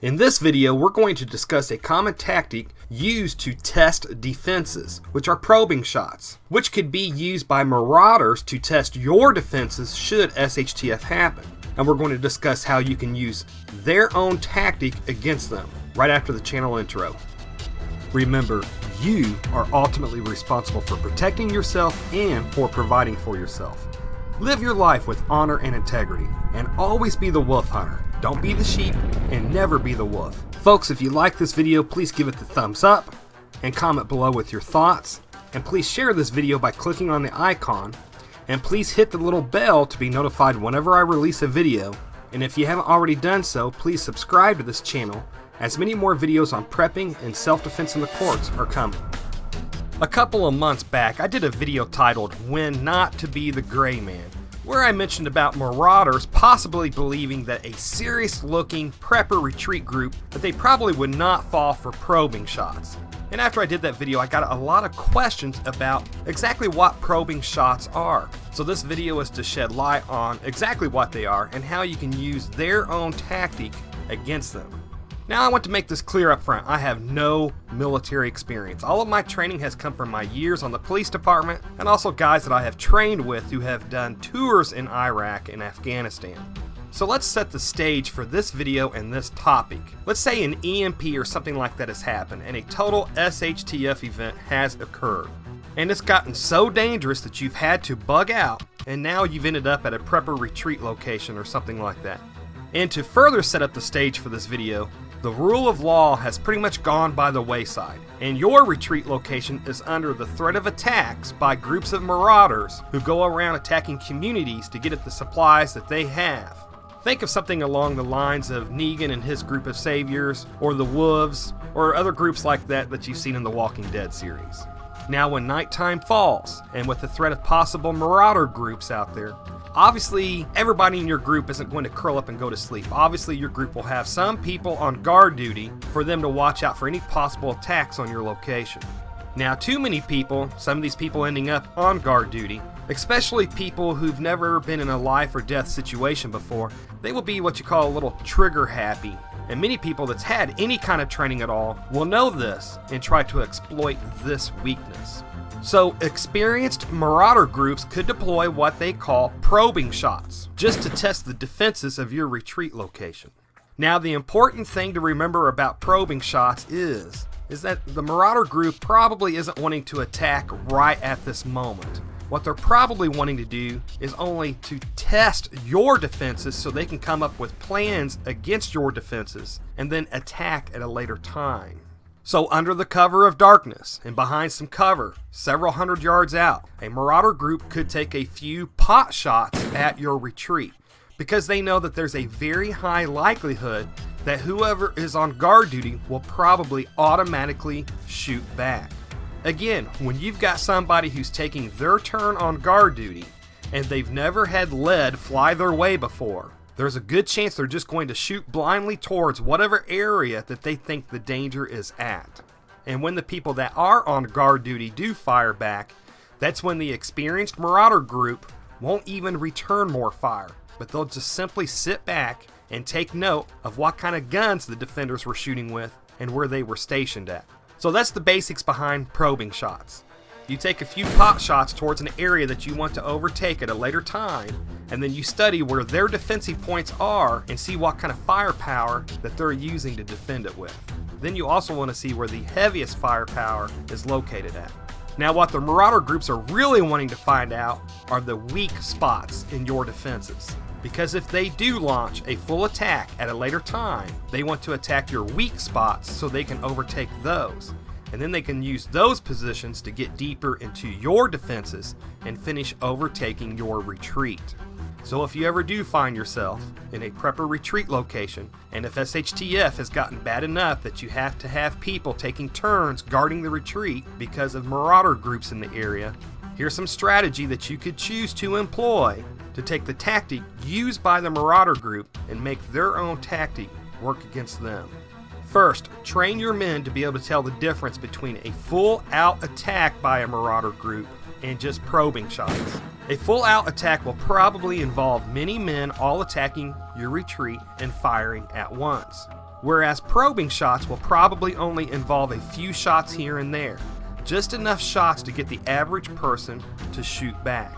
In this video, we're going to discuss a common tactic used to test defenses, which are probing shots, which could be used by Marauders to test your defenses should SHTF happen. And we're going to discuss how you can use their own tactic against them right after the channel intro. Remember, you are ultimately responsible for protecting yourself and for providing for yourself. Live your life with honor and integrity, and always be the wolf hunter. Don't be the sheep, and never be the wolf. Folks, if you like this video, please give it the thumbs up, and comment below with your thoughts. And please share this video by clicking on the icon, and please hit the little bell to be notified whenever I release a video. And if you haven't already done so, please subscribe to this channel, as many more videos on prepping and self-defense in the courts are coming. A couple of months back, I did a video titled When Not to Be the Gray Man, where I mentioned about Marauders possibly believing that a serious-looking prepper retreat group that they probably would not fall for probing shots. And after I did that video, I got a lot of questions about exactly what probing shots are. So this video is to shed light on exactly what they are and how you can use their own tactic against them. Now I want to make this clear up front. I have no military experience. All of my training has come from my years on the police department and also guys that I have trained with who have done tours in Iraq and Afghanistan. So let's set the stage for this video and this topic. Let's say an EMP or something like that has happened and a total SHTF event has occurred. And it's gotten so dangerous that you've had to bug out, and now you've ended up at a prepper retreat location or something like that. And to further set up the stage for this video, the rule of law has pretty much gone by the wayside, and your retreat location is under the threat of attacks by groups of marauders who go around attacking communities to get at the supplies that they have. Think of something along the lines of Negan and his group of saviors, or the Wolves, or other groups like that that you've seen in the Walking Dead series. Now when nighttime falls, and with the threat of possible marauder groups out there, obviously everybody in your group isn't going to curl up and go to sleep. Obviously your group will have some people on guard duty for them to watch out for any possible attacks on your location. Now too many people, some of these people ending up on guard duty, especially people who've never been in a life or death situation before, they will be what you call a little trigger happy. And many people that's had any kind of training at all will know this and try to exploit this weakness. So experienced marauder groups could deploy what they call probing shots, just to test the defenses of your retreat location. Now the important thing to remember about probing shots is that the marauder group probably isn't wanting to attack right at this moment. What they're probably wanting to do is only to test your defenses so they can come up with plans against your defenses and then attack at a later time. So under the cover of darkness and behind some cover, several hundred yards out, a marauder group could take a few pot shots at your retreat because they know that there's a very high likelihood that whoever is on guard duty will probably automatically shoot back. Again, when you've got somebody who's taking their turn on guard duty and they've never had lead fly their way before, there's a good chance they're just going to shoot blindly towards whatever area that they think the danger is at. And when the people that are on guard duty do fire back, that's when the experienced marauder group won't even return more fire, but they'll just simply sit back and take note of what kind of guns the defenders were shooting with and where they were stationed at. So that's the basics behind probing shots. You take a few pot shots towards an area that you want to overtake at a later time, and then you study where their defensive points are and see what kind of firepower that they're using to defend it with. Then you also want to see where the heaviest firepower is located at. Now what the marauder groups are really wanting to find out are the weak spots in your defenses. Because if they do launch a full attack at a later time, they want to attack your weak spots so they can overtake those. And then they can use those positions to get deeper into your defenses and finish overtaking your retreat. So if you ever do find yourself in a prepper retreat location, and if SHTF has gotten bad enough that you have to have people taking turns guarding the retreat because of marauder groups in the area, here's some strategy that you could choose to employ to take the tactic used by the marauder group and make their own tactic work against them. First, train your men to be able to tell the difference between a full-out attack by a marauder group and just probing shots. A full-out attack will probably involve many men all attacking your retreat and firing at once. whereas probing shots will probably only involve a few shots here and there, just enough shots to get the average person to shoot back.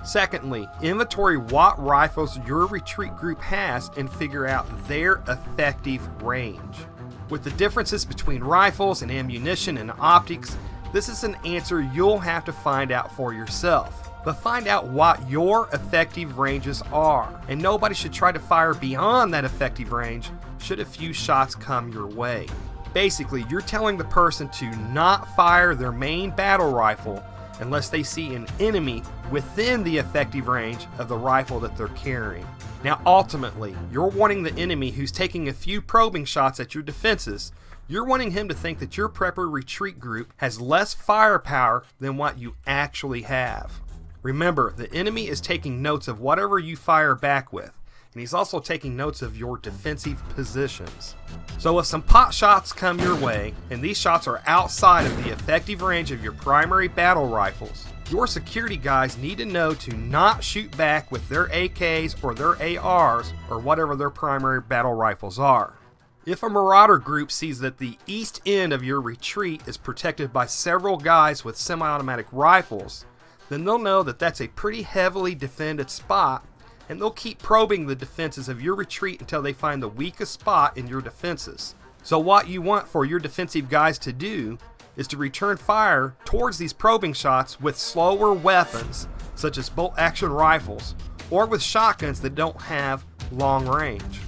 Secondly, inventory what rifles your retreat group has and figure out their effective range. With the differences between rifles and ammunition and optics, this is an answer you'll have to find out for yourself. But find out what your effective ranges are, and nobody should try to fire beyond that effective range should a few shots come your way. Basically, you're telling the person to not fire their main battle rifle unless they see an enemy within the effective range of the rifle that they're carrying. Now ultimately, you're wanting the enemy who's taking a few probing shots at your defenses, you're wanting him to think that your prepper retreat group has less firepower than what you actually have. Remember, the enemy is taking notes of whatever you fire back with, and he's also taking notes of your defensive positions. So if some pot shots come your way, and these shots are outside of the effective range of your primary battle rifles, your security guys need to know to not shoot back with their AKs or their ARs or whatever their primary battle rifles are. If a Marauder group sees that the east end of your retreat is protected by several guys with semi-automatic rifles, then they'll know that that's a pretty heavily defended spot, and they'll keep probing the defenses of your retreat until they find the weakest spot in your defenses. So what you want for your defensive guys to do is to return fire towards these probing shots with slower weapons, such as bolt action rifles, or with shotguns that don't have long range.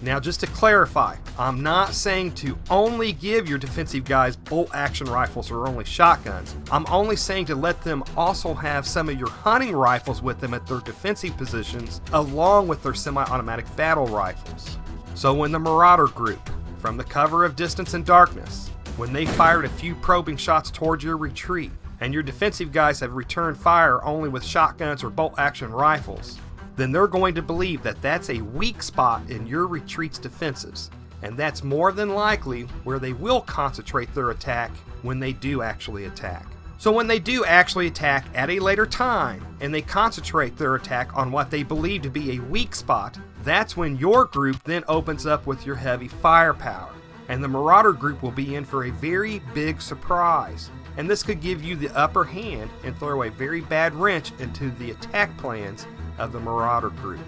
Now just to clarify, I'm not saying to only give your defensive guys bolt action rifles or only shotguns. I'm only saying to let them also have some of your hunting rifles with them at their defensive positions, along with their semi-automatic battle rifles. So when the Marauder group, from the cover of distance and darkness, when they fired a few probing shots towards your retreat, and your defensive guys have returned fire only with shotguns or bolt action rifles, then they're going to believe that that's a weak spot in your retreat's defenses, and that's more than likely where they will concentrate their attack when they do actually attack. So when they do actually attack at a later time, and they concentrate their attack on what they believe to be a weak spot, that's when your group then opens up with your heavy firepower, and the Marauder group will be in for a very big surprise. And this could give you the upper hand and throw a very bad wrench into the attack plans of the Marauder group.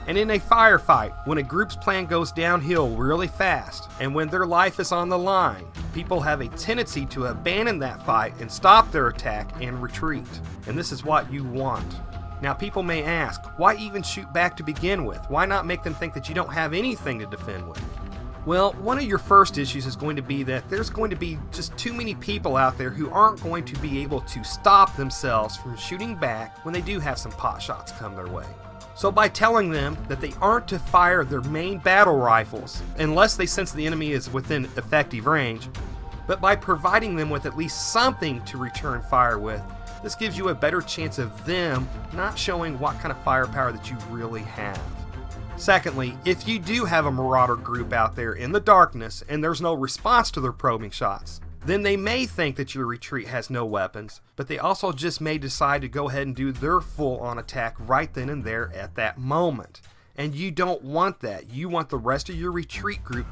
And in a firefight, when a group's plan goes downhill really fast, and when their life is on the line, people have a tendency to abandon that fight and stop their attack and retreat. And this is what you want. Now people may ask, why even shoot back to begin with? Why not make them think that you don't have anything to defend with? Well, one of your first issues is going to be that there's going to be just too many people out there who aren't going to be able to stop themselves from shooting back when they do have some pot shots come their way. So by telling them that they aren't to fire their main battle rifles unless they sense the enemy is within effective range, but by providing them with at least something to return fire with, this gives you a better chance of them not showing what kind of firepower that you really have. Secondly, if you do have a Marauder group out there in the darkness and there's no response to their probing shots, then they may think that your retreat has no weapons, but they also just may decide to go ahead and do their full-on attack right then and there at that moment. And you don't want that. You want the rest of your retreat group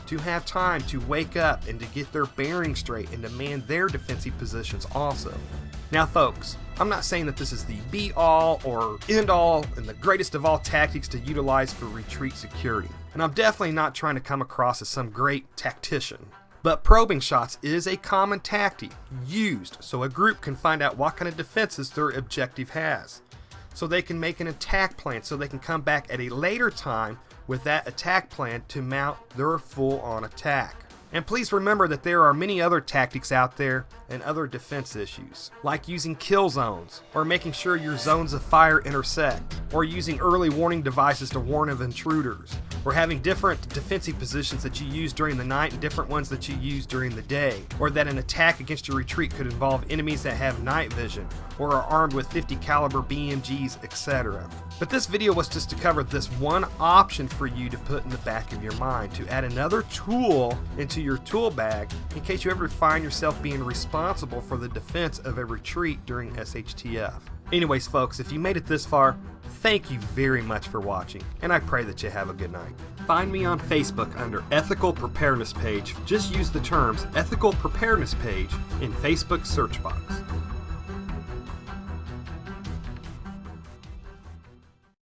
to have time to wake up and to get their bearings straight and to man their defensive positions also. Now folks, I'm not saying that this is the be-all or end-all and the greatest of all tactics to utilize for retreat security, and I'm definitely not trying to come across as some great tactician. But probing shots is a common tactic used so a group can find out what kind of defenses their objective has, so they can make an attack plan so they can come back at a later time with that attack plan to mount their full-on attack. And please remember that there are many other tactics out there and other defense issues, like using kill zones, or making sure your zones of fire intersect, or using early warning devices to warn of intruders, or having different defensive positions that you use during the night and different ones that you use during the day, or that an attack against your retreat could involve enemies that have night vision, or are armed with 50 caliber BMGs, etc. But this video was just to cover this one option for you to put in the back of your mind, to add another tool into your tool bag in case you ever find yourself being responsible for the defense of a retreat during SHTF. Anyways, folks, if you made it this far, thank you very much for watching, and I pray that you have a good night. Find me on Facebook under Ethical Preparedness Page. Just use the terms Ethical Preparedness Page in Facebook's search box.